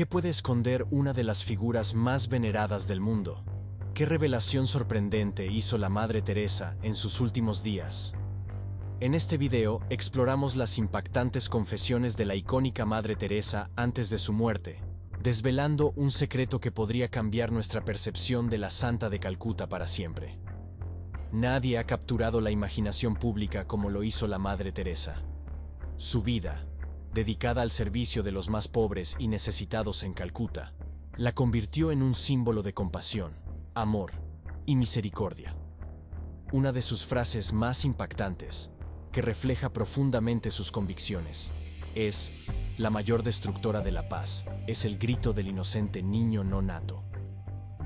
¿Qué puede esconder una de las figuras más veneradas del mundo? ¿Qué revelación sorprendente hizo la Madre Teresa en sus últimos días? En este video exploramos las impactantes confesiones de la icónica Madre Teresa antes de su muerte, desvelando un secreto que podría cambiar nuestra percepción de la Santa de Calcuta para siempre. Nadie ha capturado la imaginación pública como lo hizo la Madre Teresa. Su vida, dedicada al servicio de los más pobres y necesitados en Calcuta, la convirtió en un símbolo de compasión, amor y misericordia. Una de sus frases más impactantes, que refleja profundamente sus convicciones, es: la mayor destructora de la paz es el grito del inocente niño no nato.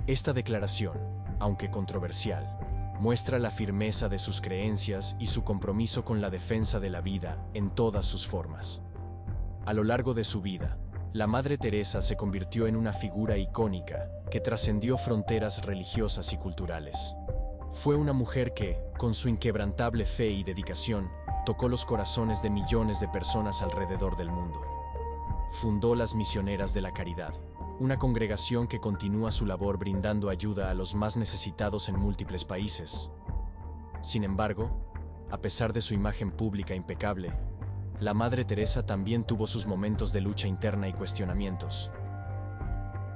Esta declaración, aunque controversial, muestra la firmeza de sus creencias y su compromiso con la defensa de la vida en todas sus formas. A lo largo de su vida, la Madre Teresa se convirtió en una figura icónica que trascendió fronteras religiosas y culturales. Fue una mujer que, con su inquebrantable fe y dedicación, tocó los corazones de millones de personas alrededor del mundo. Fundó las Misioneras de la Caridad, una congregación que continúa su labor brindando ayuda a los más necesitados en múltiples países. Sin embargo, a pesar de su imagen pública impecable, la Madre Teresa también tuvo sus momentos de lucha interna y cuestionamientos.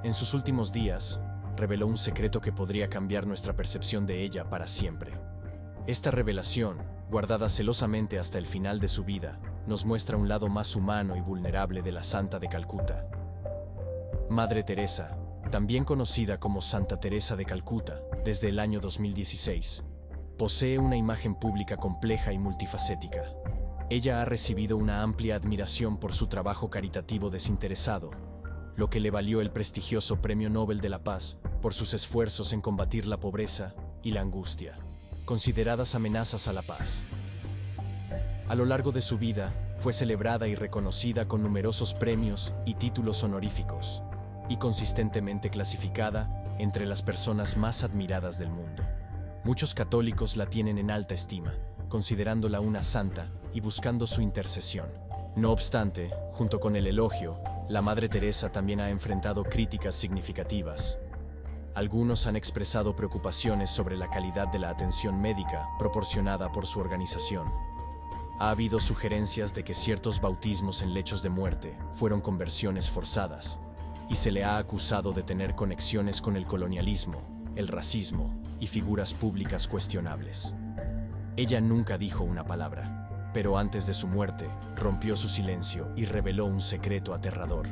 En sus últimos días, reveló un secreto que podría cambiar nuestra percepción de ella para siempre. Esta revelación, guardada celosamente hasta el final de su vida, nos muestra un lado más humano y vulnerable de la Santa de Calcuta. Madre Teresa, también conocida como Santa Teresa de Calcuta desde el año 2016, posee una imagen pública compleja y multifacética. Ella ha recibido una amplia admiración por su trabajo caritativo desinteresado, lo que le valió el prestigioso Premio Nobel de la Paz por sus esfuerzos en combatir la pobreza y la angustia, consideradas amenazas a la paz. A lo largo de su vida, fue celebrada y reconocida con numerosos premios y títulos honoríficos, y consistentemente clasificada entre las personas más admiradas del mundo. Muchos católicos la tienen en alta estima, considerándola una santa y buscando su intercesión. No obstante, junto con el elogio, la Madre Teresa también ha enfrentado críticas significativas. Algunos han expresado preocupaciones sobre la calidad de la atención médica proporcionada por su organización. Ha habido sugerencias de que ciertos bautismos en lechos de muerte fueron conversiones forzadas, y se le ha acusado de tener conexiones con el colonialismo, el racismo y figuras públicas cuestionables. Ella nunca dijo una palabra, pero antes de su muerte, rompió su silencio y reveló un secreto aterrador.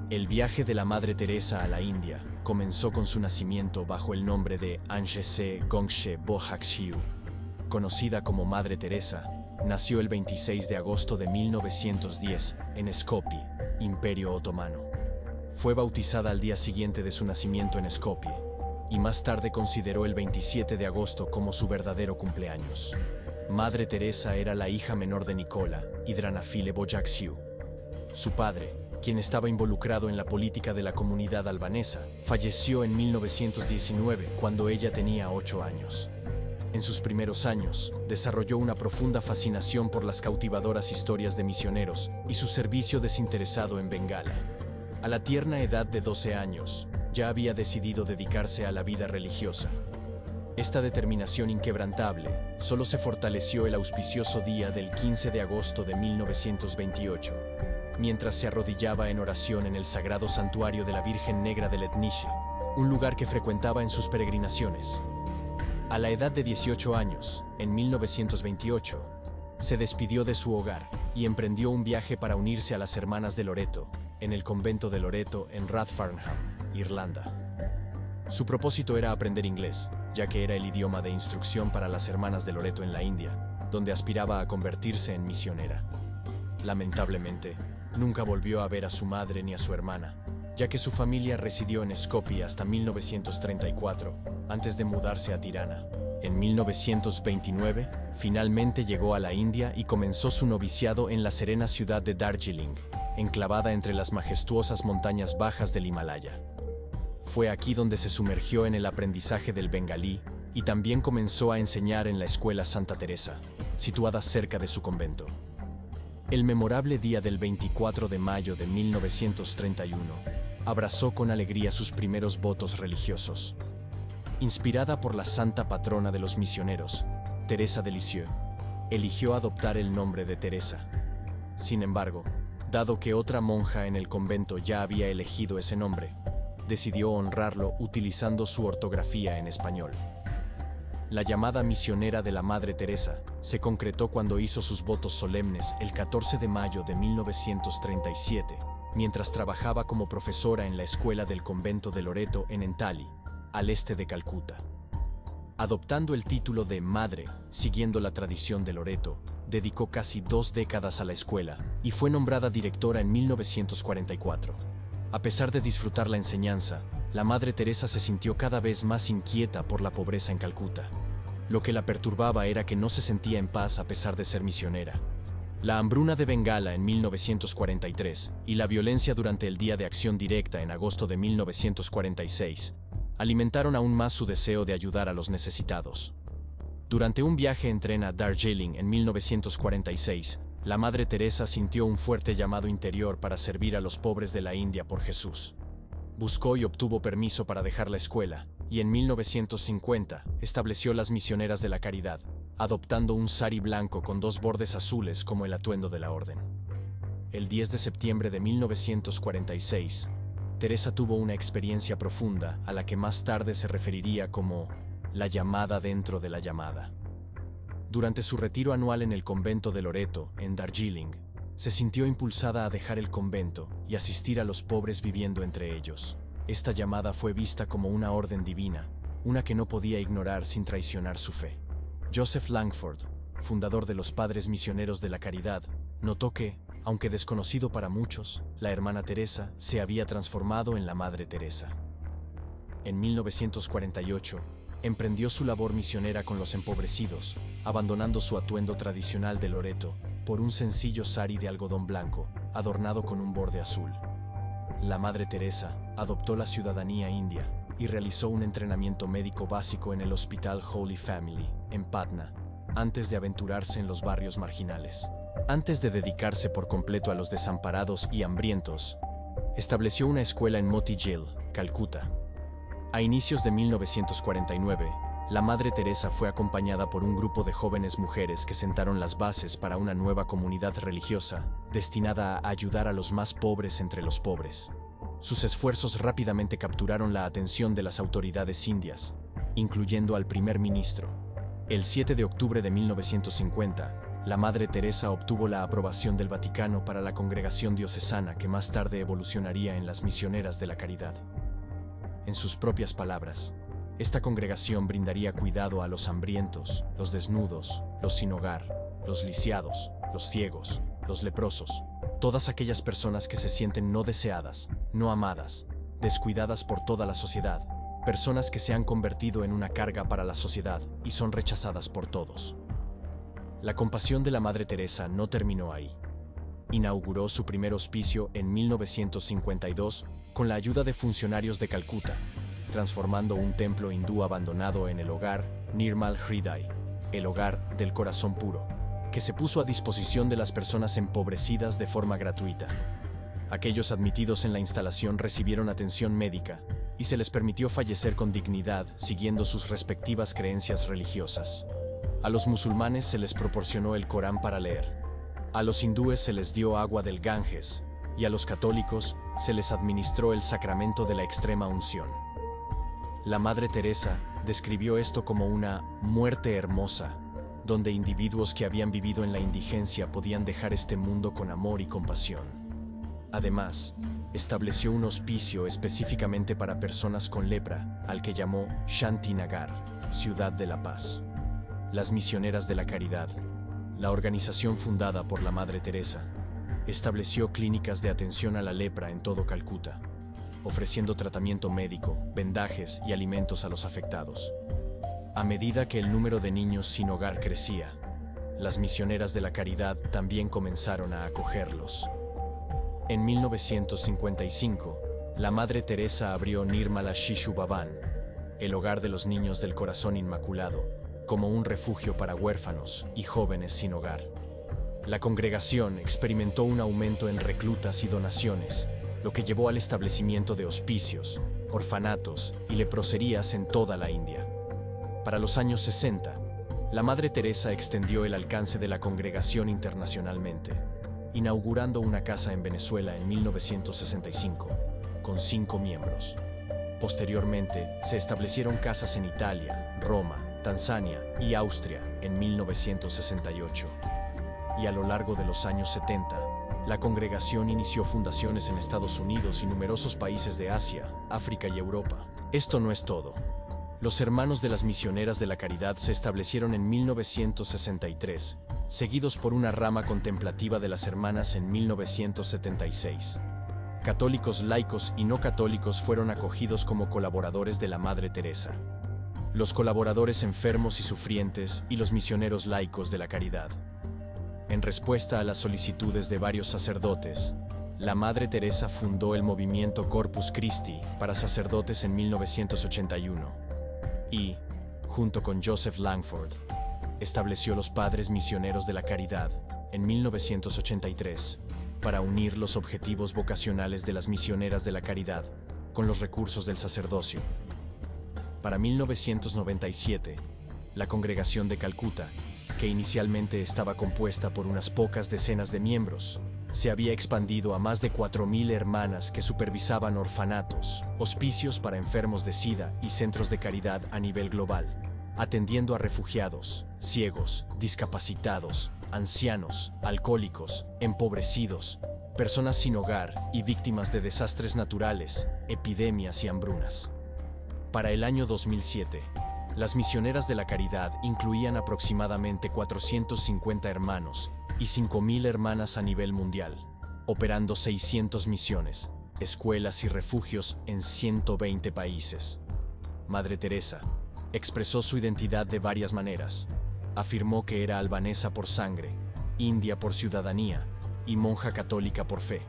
El viaje de la Madre Teresa a la India comenzó con su nacimiento bajo el nombre de Anjese Gongshe Bohakshiu. Conocida como Madre Teresa, nació el 26 de agosto de 1910 en Skopje, Imperio Otomano. Fue bautizada al día siguiente de su nacimiento en Skopje, y más tarde consideró el 27 de agosto como su verdadero cumpleaños. Madre Teresa era la hija menor de Nicola y Dranafile Bojakshiu. Su padre, quien estaba involucrado en la política de la comunidad albanesa, falleció en 1919 cuando ella tenía 8 años. En sus primeros años, desarrolló una profunda fascinación por las cautivadoras historias de misioneros y su servicio desinteresado en Bengala. A la tierna edad de 12 años, ya había decidido dedicarse a la vida religiosa. Esta determinación inquebrantable solo se fortaleció el auspicioso día del 15 de agosto de 1928, mientras se arrodillaba en oración en el sagrado santuario de la Virgen Negra de Letnice, un lugar que frecuentaba en sus peregrinaciones. A la edad de 18 años, en 1928, se despidió de su hogar y emprendió un viaje para unirse a las Hermanas de Loreto, en el convento de Loreto en Rathfarnham, Irlanda. Su propósito era aprender inglés, ya que era el idioma de instrucción para las Hermanas de Loreto en la India, donde aspiraba a convertirse en misionera. Lamentablemente, nunca volvió a ver a su madre ni a su hermana, ya que su familia residió en Skopje hasta 1934, antes de mudarse a Tirana. En 1929, finalmente llegó a la India y comenzó su noviciado en la serena ciudad de Darjeeling, enclavada entre las majestuosas montañas bajas del Himalaya. Fue aquí donde se sumergió en el aprendizaje del bengalí y también comenzó a enseñar en la escuela Santa Teresa, situada cerca de su convento. El memorable día del 24 de mayo de 1931 abrazó con alegría sus primeros votos religiosos. Inspirada por la santa patrona de los misioneros, Teresa de Lisieux, eligió adoptar el nombre de Teresa. Sin embargo, dado que otra monja en el convento ya había elegido ese nombre, decidió honrarlo utilizando su ortografía en español. La llamada misionera de la Madre Teresa se concretó cuando hizo sus votos solemnes el 14 de mayo de 1937, mientras trabajaba como profesora en la escuela del convento de Loreto en Entally, al este de Calcuta. Adoptando el título de Madre, siguiendo la tradición de Loreto, dedicó casi 2 décadas a la escuela y fue nombrada directora en 1944. A pesar de disfrutar la enseñanza, la Madre Teresa se sintió cada vez más inquieta por la pobreza en Calcuta. Lo que la perturbaba era que no se sentía en paz a pesar de ser misionera. La hambruna de Bengala en 1943 y la violencia durante el Día de Acción Directa en agosto de 1946 alimentaron aún más su deseo de ayudar a los necesitados. Durante un viaje en tren a Darjeeling en 1946, la Madre Teresa sintió un fuerte llamado interior para servir a los pobres de la India por Jesús. Buscó y obtuvo permiso para dejar la escuela, y en 1950 estableció las Misioneras de la Caridad, adoptando un sari blanco con 2 bordes azules como el atuendo de la orden. El 10 de septiembre de 1946, Teresa tuvo una experiencia profunda a la que más tarde se referiría como la llamada dentro de la llamada. Durante su retiro anual en el convento de Loreto, en Darjeeling, se sintió impulsada a dejar el convento y asistir a los pobres viviendo entre ellos. Esta llamada fue vista como una orden divina, una que no podía ignorar sin traicionar su fe. Joseph Langford, fundador de los Padres Misioneros de la Caridad, notó que, aunque desconocido para muchos, la hermana Teresa se había transformado en la Madre Teresa. En 1948, emprendió su labor misionera con los empobrecidos, abandonando su atuendo tradicional de Loreto por un sencillo sari de algodón blanco, adornado con un borde azul. La Madre Teresa adoptó la ciudadanía india y realizó un entrenamiento médico básico en el Hospital Holy Family, en Patna, antes de aventurarse en los barrios marginales. Antes de dedicarse por completo a los desamparados y hambrientos, estableció una escuela en Moti Jail, Calcuta. A inicios de 1949, la Madre Teresa fue acompañada por un grupo de jóvenes mujeres que sentaron las bases para una nueva comunidad religiosa destinada a ayudar a los más pobres entre los pobres. Sus esfuerzos rápidamente capturaron la atención de las autoridades indias, incluyendo al primer ministro. El 7 de octubre de 1950, la Madre Teresa obtuvo la aprobación del Vaticano para la congregación diocesana que más tarde evolucionaría en las Misioneras de la Caridad. En sus propias palabras, esta congregación brindaría cuidado a los hambrientos, los desnudos, los sin hogar, los lisiados, los ciegos, los leprosos, todas aquellas personas que se sienten no deseadas, no amadas, descuidadas por toda la sociedad, personas que se han convertido en una carga para la sociedad y son rechazadas por todos. La compasión de la Madre Teresa no terminó ahí. Inauguró su primer hospicio en 1952 con la ayuda de funcionarios de Calcuta, transformando un templo hindú abandonado en el hogar Nirmal Hriday, el hogar del corazón puro, que se puso a disposición de las personas empobrecidas de forma gratuita. Aquellos admitidos en la instalación recibieron atención médica y se les permitió fallecer con dignidad siguiendo sus respectivas creencias religiosas. A los musulmanes se les proporcionó el Corán para leer. A los hindúes se les dio agua del Ganges y a los católicos se les administró el sacramento de la extrema unción. La Madre Teresa describió esto como una muerte hermosa, donde individuos que habían vivido en la indigencia podían dejar este mundo con amor y compasión. Además, estableció un hospicio específicamente para personas con lepra, al que llamó Shanti Nagar, Ciudad de la Paz. Las Misioneras de la Caridad, la organización fundada por la Madre Teresa, estableció clínicas de atención a la lepra en todo Calcuta, ofreciendo tratamiento médico, vendajes y alimentos a los afectados. A medida que el número de niños sin hogar crecía, las Misioneras de la Caridad también comenzaron a acogerlos. En 1955, la Madre Teresa abrió Nirmala Shishu Bhavan, el hogar de los niños del Corazón Inmaculado, como un refugio para huérfanos y jóvenes sin hogar. La congregación experimentó un aumento en reclutas y donaciones, lo que llevó al establecimiento de hospicios, orfanatos y leproserías en toda la India. Para los años 60, la Madre Teresa extendió el alcance de la congregación internacionalmente, inaugurando una casa en Venezuela en 1965, con 5 miembros. Posteriormente, se establecieron casas en Italia, Roma, Tanzania y Austria en 1968. Y a lo largo de los años 70, la congregación inició fundaciones en Estados Unidos y numerosos países de Asia, África y Europa. Esto no es todo. Los Hermanos de las Misioneras de la Caridad se establecieron en 1963, seguidos por una rama contemplativa de las Hermanas en 1976. Católicos laicos y no católicos fueron acogidos como colaboradores de la Madre Teresa. Los colaboradores enfermos y sufrientes y los misioneros laicos de la caridad. En respuesta a las solicitudes de varios sacerdotes, la Madre Teresa fundó el movimiento Corpus Christi para sacerdotes en 1981 y, junto con Joseph Langford, estableció los Padres Misioneros de la Caridad en 1983 para unir los objetivos vocacionales de las misioneras de la caridad con los recursos del sacerdocio. Para 1997, la Congregación de Calcuta, que inicialmente estaba compuesta por unas pocas decenas de miembros, se había expandido a más de 4.000 hermanas que supervisaban orfanatos, hospicios para enfermos de SIDA y centros de caridad a nivel global, atendiendo a refugiados, ciegos, discapacitados, ancianos, alcohólicos, empobrecidos, personas sin hogar y víctimas de desastres naturales, epidemias y hambrunas. Para el año 2007, las misioneras de la caridad incluían aproximadamente 450 hermanos y 5.000 hermanas a nivel mundial, operando 600 misiones, escuelas y refugios en 120 países. Madre Teresa expresó su identidad de varias maneras. Afirmó que era albanesa por sangre, india por ciudadanía y monja católica por fe.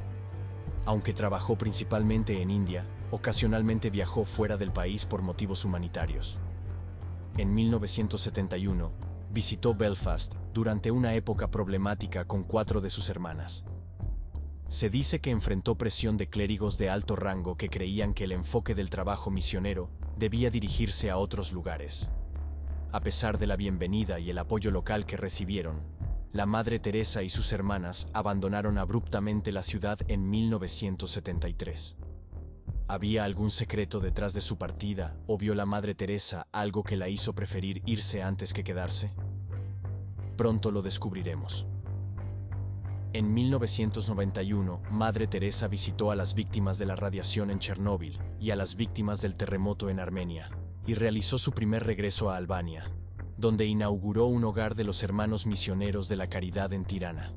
Aunque trabajó principalmente en India, ocasionalmente viajó fuera del país por motivos humanitarios. En 1971, visitó Belfast durante una época problemática con 4 de sus hermanas. Se dice que enfrentó presión de clérigos de alto rango que creían que el enfoque del trabajo misionero debía dirigirse a otros lugares. A pesar de la bienvenida y el apoyo local que recibieron, la Madre Teresa y sus hermanas abandonaron abruptamente la ciudad en 1973. ¿Había algún secreto detrás de su partida o vio la Madre Teresa algo que la hizo preferir irse antes que quedarse? Pronto lo descubriremos. En 1991, Madre Teresa visitó a las víctimas de la radiación en Chernóbil y a las víctimas del terremoto en Armenia, y realizó su primer regreso a Albania, donde inauguró un hogar de los Hermanos Misioneros de la Caridad en Tirana.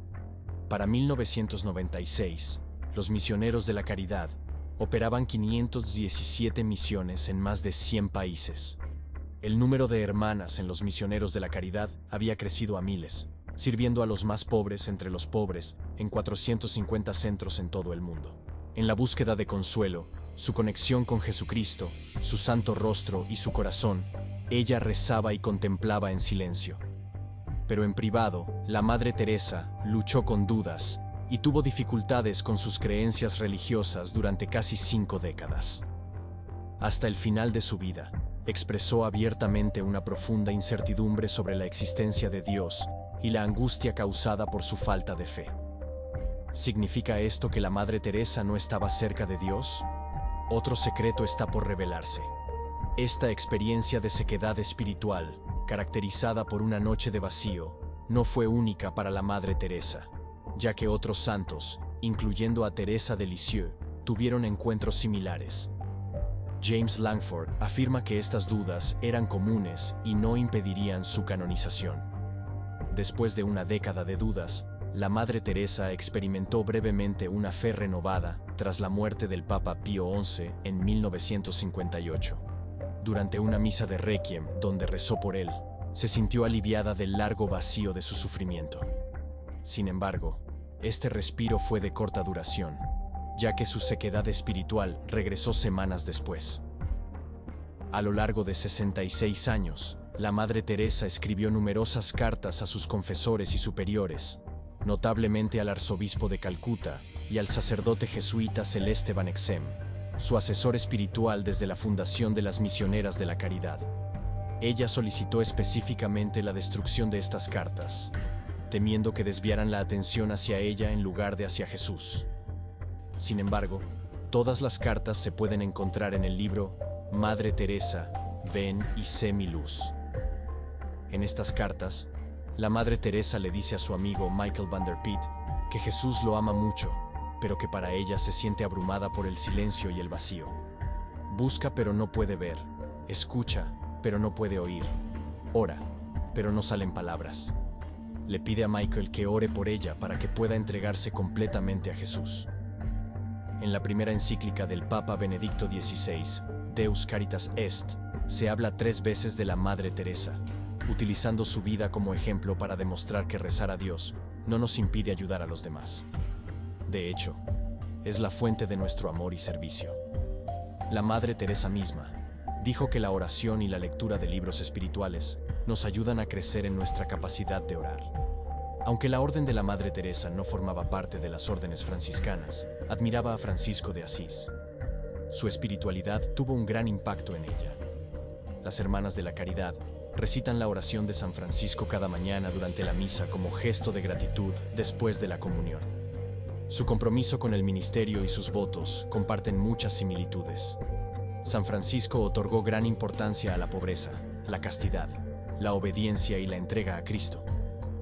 Para 1996, los Misioneros de la Caridad operaban 517 misiones en más de 100 países. El número de hermanas en los Misioneros de la Caridad había crecido a miles, sirviendo a los más pobres entre los pobres en 450 centros en todo el mundo. En la búsqueda de consuelo, su conexión con Jesucristo, su santo rostro y su corazón, ella rezaba y contemplaba en silencio. Pero en privado, la Madre Teresa luchó con dudas y tuvo dificultades con sus creencias religiosas durante casi 5 décadas. Hasta el final de su vida, expresó abiertamente una profunda incertidumbre sobre la existencia de Dios y la angustia causada por su falta de fe. ¿Significa esto que la Madre Teresa no estaba cerca de Dios? Otro secreto está por revelarse. Esta experiencia de sequedad espiritual, caracterizada por una noche de vacío, no fue única para la Madre Teresa, ya que otros santos, incluyendo a Teresa de Lisieux, tuvieron encuentros similares. James Langford afirma que estas dudas eran comunes y no impedirían su canonización. Después de una década de dudas, la Madre Teresa experimentó brevemente una fe renovada tras la muerte del Papa Pío XI en 1958. Durante una misa de Requiem donde rezó por él, se sintió aliviada del largo vacío de su sufrimiento. Sin embargo, este respiro fue de corta duración, ya que su sequedad espiritual regresó semanas después. A lo largo de 66 años, la Madre Teresa escribió numerosas cartas a sus confesores y superiores, notablemente al arzobispo de Calcuta y al sacerdote jesuita Celeste Van Exem, su asesor espiritual desde la fundación de las Misioneras de la Caridad. Ella solicitó específicamente la destrucción de estas cartas, temiendo que desviaran la atención hacia ella en lugar de hacia Jesús. Sin embargo, todas las cartas se pueden encontrar en el libro Madre Teresa, Ven y sé mi luz. En estas cartas, la Madre Teresa le dice a su amigo Michael van der Piet que Jesús lo ama mucho, pero que para ella se siente abrumada por el silencio y el vacío. Busca pero no puede ver, escucha pero no puede oír, ora pero no salen palabras. Le pide a Michael que ore por ella para que pueda entregarse completamente a Jesús. En la primera encíclica del Papa Benedicto XVI, Deus Caritas Est, se habla 3 veces de la Madre Teresa, utilizando su vida como ejemplo para demostrar que rezar a Dios no nos impide ayudar a los demás. De hecho, es la fuente de nuestro amor y servicio. La Madre Teresa misma dijo que la oración y la lectura de libros espirituales nos ayudan a crecer en nuestra capacidad de orar. Aunque la Orden de la Madre Teresa no formaba parte de las órdenes franciscanas, admiraba a Francisco de Asís. Su espiritualidad tuvo un gran impacto en ella. Las Hermanas de la Caridad recitan la oración de San Francisco cada mañana durante la misa como gesto de gratitud después de la comunión. Su compromiso con el ministerio y sus votos comparten muchas similitudes. San Francisco otorgó gran importancia a la pobreza, la castidad, la obediencia y la entrega a Cristo,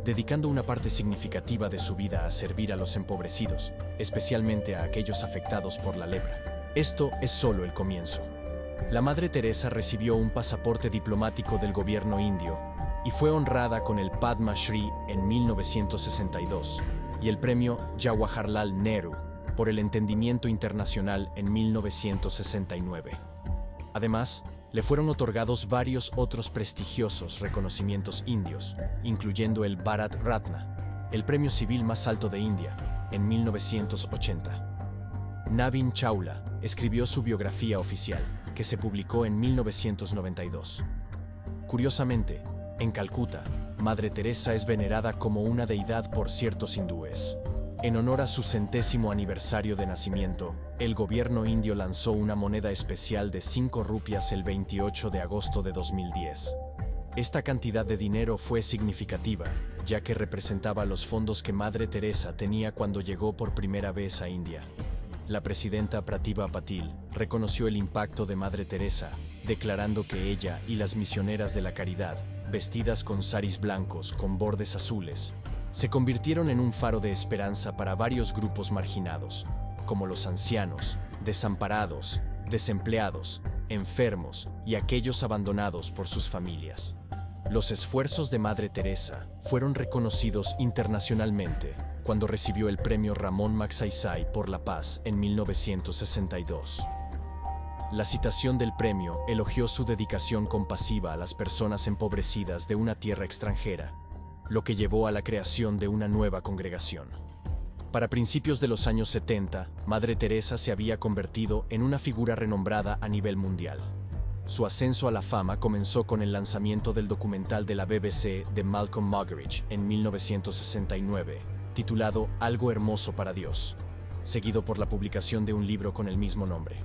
dedicando una parte significativa de su vida a servir a los empobrecidos, especialmente a aquellos afectados por la lepra. Esto es solo el comienzo. La Madre Teresa recibió un pasaporte diplomático del gobierno indio y fue honrada con el Padma Shri en 1962 y el premio Jawaharlal Nehru por el entendimiento internacional en 1969. Además, le fueron otorgados varios otros prestigiosos reconocimientos indios, incluyendo el Bharat Ratna, el premio civil más alto de India, en 1980. Navin Chawla escribió su biografía oficial, que se publicó en 1992. Curiosamente, en Calcuta, Madre Teresa es venerada como una deidad por ciertos hindúes. En honor a su 100º aniversario de nacimiento, el gobierno indio lanzó una moneda especial de 5 rupias el 28 de agosto de 2010. Esta cantidad de dinero fue significativa, ya que representaba los fondos que Madre Teresa tenía cuando llegó por primera vez a India. La presidenta Pratibha Patil reconoció el impacto de Madre Teresa, declarando que ella y las misioneras de la caridad, vestidas con saris blancos con bordes azules, se convirtieron en un faro de esperanza para varios grupos marginados, como los ancianos, desamparados, desempleados, enfermos y aquellos abandonados por sus familias. Los esfuerzos de Madre Teresa fueron reconocidos internacionalmente cuando recibió el premio Ramón Magsaysay por la paz en 1962. La citación del premio elogió su dedicación compasiva a las personas empobrecidas de una tierra extranjera, lo que llevó a la creación de una nueva congregación. Para principios de los años 70, Madre Teresa se había convertido en una figura renombrada a nivel mundial. Su ascenso a la fama comenzó con el lanzamiento del documental de la BBC de Malcolm Muggeridge en 1969, titulado Algo hermoso para Dios, seguido por la publicación de un libro con el mismo nombre.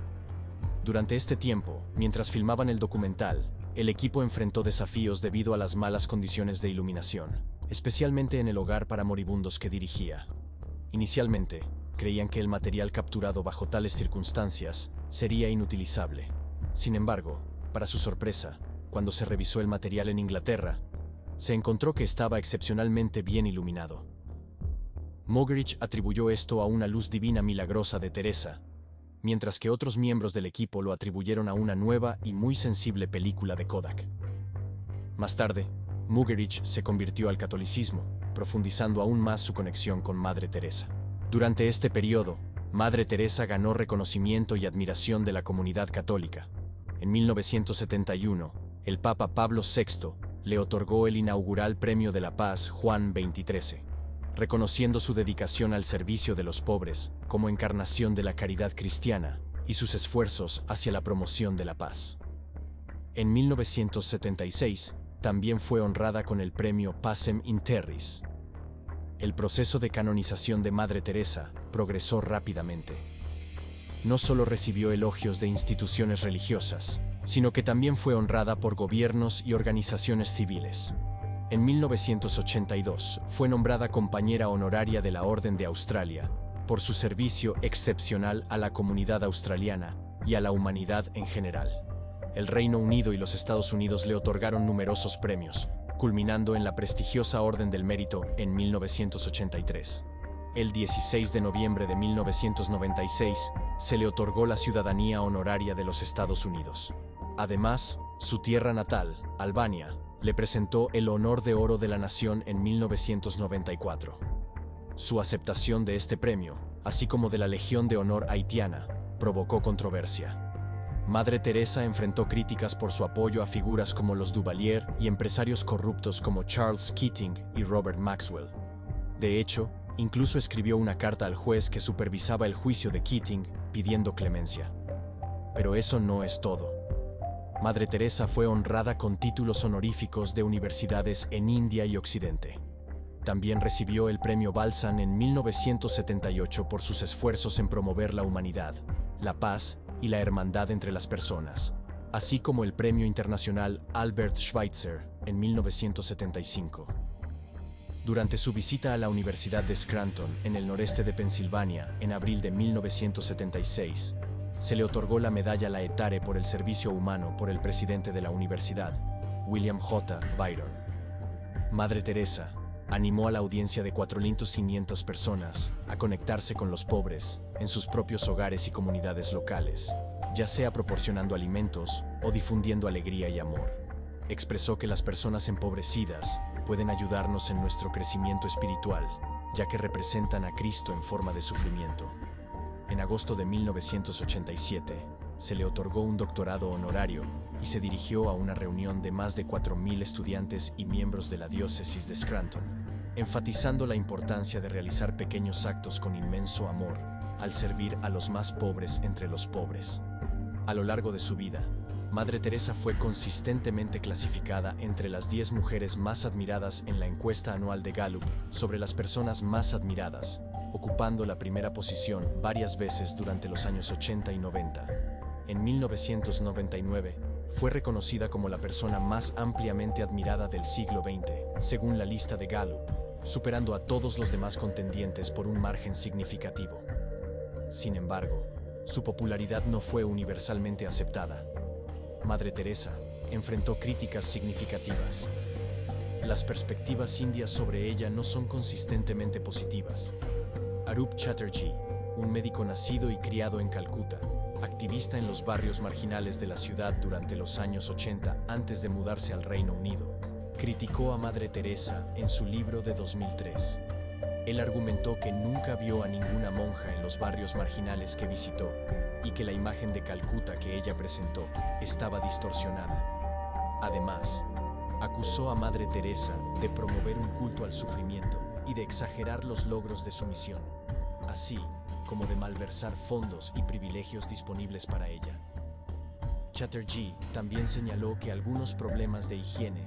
Durante este tiempo, mientras filmaban el documental, el equipo enfrentó desafíos debido a las malas condiciones de iluminación, especialmente en el hogar para moribundos que dirigía. Inicialmente, creían que el material capturado bajo tales circunstancias sería inutilizable. Sin embargo, para su sorpresa, cuando se revisó el material en Inglaterra, se encontró que estaba excepcionalmente bien iluminado. Muggeridge atribuyó esto a una luz divina milagrosa de Teresa, mientras que otros miembros del equipo lo atribuyeron a una nueva y muy sensible película de Kodak. Más tarde, Muggeridge se convirtió al catolicismo, profundizando aún más su conexión con Madre Teresa. Durante este periodo, Madre Teresa ganó reconocimiento y admiración de la comunidad católica. En 1971, el Papa Pablo VI le otorgó el inaugural Premio de la Paz Juan XXIII, reconociendo su dedicación al servicio de los pobres como encarnación de la caridad cristiana y sus esfuerzos hacia la promoción de la paz. En 1976, también fue honrada con el premio Pacem in Terris. el proceso de canonización de Madre Teresa progresó rápidamente. No solo recibió elogios de instituciones religiosas, sino que también fue honrada por gobiernos y organizaciones civiles. En 1982 fue nombrada compañera honoraria de la Orden de Australia por su servicio excepcional a la comunidad australiana y a la humanidad en general. El Reino Unido y los Estados Unidos le otorgaron numerosos premios, culminando en la prestigiosa Orden del Mérito en 1983. El 16 de noviembre de 1996 se le otorgó la ciudadanía honoraria de los Estados Unidos. Además, su tierra natal, Albania, le presentó el Honor de Oro de la Nación en 1994. Su aceptación de este premio, así como de la Legión de Honor haitiana, provocó controversia. Madre Teresa enfrentó críticas por su apoyo a figuras como los Duvalier y empresarios corruptos como Charles Keating y Robert Maxwell. De hecho, incluso escribió una carta al juez que supervisaba el juicio de Keating pidiendo clemencia. Pero eso no es todo. Madre Teresa fue honrada con títulos honoríficos de universidades en India y Occidente. También recibió el premio Balzan en 1978 por sus esfuerzos en promover la humanidad, la paz y la hermandad entre las personas, así como el premio internacional Albert Schweitzer en 1975. Durante su visita a la Universidad de Scranton, en el noreste de Pensilvania, en abril de 1976, se le otorgó la medalla Laetare por el servicio humano por el presidente de la universidad, William J. Byron. Madre Teresa animó a la audiencia de 4.500 personas a conectarse con los pobres en sus propios hogares y comunidades locales, ya sea proporcionando alimentos o difundiendo alegría y amor. Expresó que las personas empobrecidas pueden ayudarnos en nuestro crecimiento espiritual, ya que representan a Cristo en forma de sufrimiento. En agosto de 1987, se le otorgó un doctorado honorario y se dirigió a una reunión de más de 4.000 estudiantes y miembros de la diócesis de Scranton, enfatizando la importancia de realizar pequeños actos con inmenso amor al servir a los más pobres entre los pobres. A lo largo de su vida, Madre Teresa fue consistentemente clasificada entre las 10 mujeres más admiradas en la encuesta anual de Gallup sobre las personas más admiradas, ocupando la primera posición varias veces durante los años 80 y 90. En 1999, fue reconocida como la persona más ampliamente admirada del siglo XX, según la lista de Gallup, superando a todos los demás contendientes por un margen significativo. Sin embargo, su popularidad no fue universalmente aceptada. Madre Teresa enfrentó críticas significativas. Las perspectivas indias sobre ella no son consistentemente positivas. Arup Chatterjee, un médico nacido y criado en Calcuta, activista en los barrios marginales de la ciudad durante los años 80 antes de mudarse al Reino Unido, criticó a Madre Teresa en su libro de 2003. Él argumentó que nunca vio a ninguna monja en los barrios marginales que visitó y que la imagen de Calcuta que ella presentó estaba distorsionada. Además, acusó a Madre Teresa de promover un culto al sufrimiento y de exagerar los logros de su misión, así como de malversar fondos y privilegios disponibles para ella. Chatterjee también señaló que algunos problemas de higiene,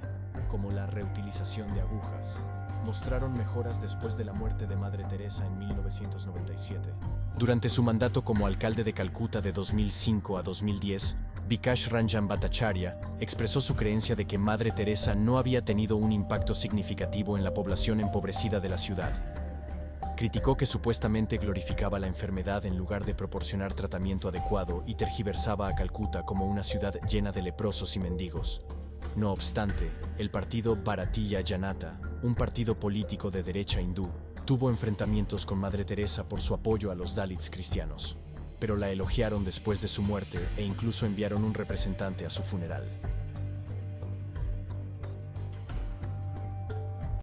como la reutilización de agujas, mostraron mejoras después de la muerte de Madre Teresa en 1997. Durante su mandato como alcalde de Calcuta de 2005 a 2010, Vikash Ranjan Bhattacharya expresó su creencia de que Madre Teresa no había tenido un impacto significativo en la población empobrecida de la ciudad. Criticó que supuestamente glorificaba la enfermedad en lugar de proporcionar tratamiento adecuado y tergiversaba a Calcuta como una ciudad llena de leprosos y mendigos. No obstante, el partido Bharatiya Janata, un partido político de derecha hindú, tuvo enfrentamientos con Madre Teresa por su apoyo a los Dalits cristianos, pero la elogiaron después de su muerte e incluso enviaron un representante a su funeral.